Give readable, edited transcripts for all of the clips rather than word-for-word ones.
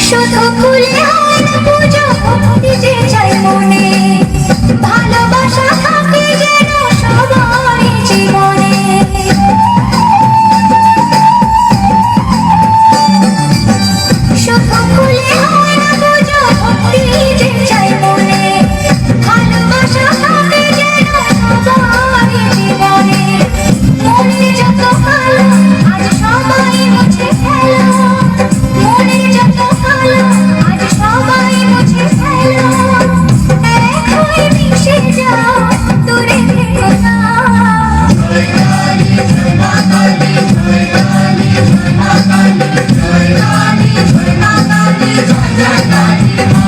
শুধু খুলে হয় না পুজো, ভক্তি যে চাই মনে, ভালোবাসা থাকে যেন সবার জীবনে। শুধু খুলে হয় না পুজো, ভক্তি যে চাই মনে, ভালোবাসা থাকে যেন সবার জীবনে। মনের যত কালো আজ সবাই মুছে ফেলো, মনের যত কালো আজ সবাই মুছে ফেলো। এক হয়ে মিশে যাও, দূরে থেকো না। জয় কালী জয় মা কালী, জয় কালী জয় মা কালী, জয় কালী জয় মা কালী, জয় জয় কালী মা।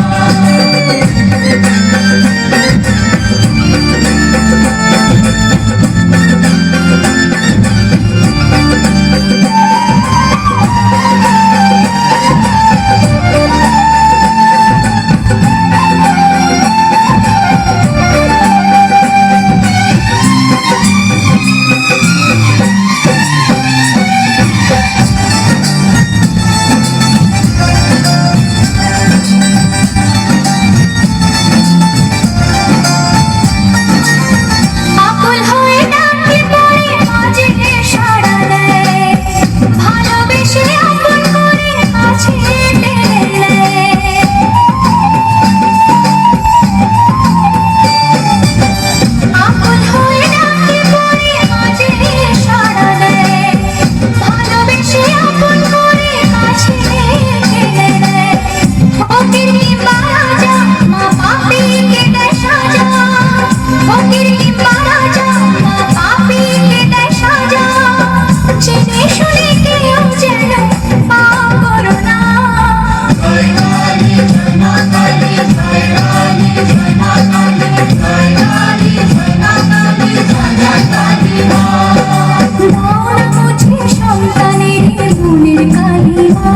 আকুল হয়ে ডাকে পড়ে মাঝে সাড়া দেয়, ভালোবেসে আপন করে কাছে টেনে নেয়। আকুল হয়ে ডাকে পড়ে মাঝে সাড়া দেয়, ভালোবেসে আপন করে কাছে টেনে নেয়। ফকির কিংবা রাজা, মা পাপীকে দেয় সাজা, ফকির কিংবা রাজা, মা পাপীকে দেয় সাজা। জেনে শুনে কেউ যেন পাপ করো না। জয় কালী জয় মা কালী, জয় কালী জয় মা কালী, জয় কালী জয় মা কালী, জয় জয় কালী মা। দাও না মুছে সন্তানের মনের কালিমা।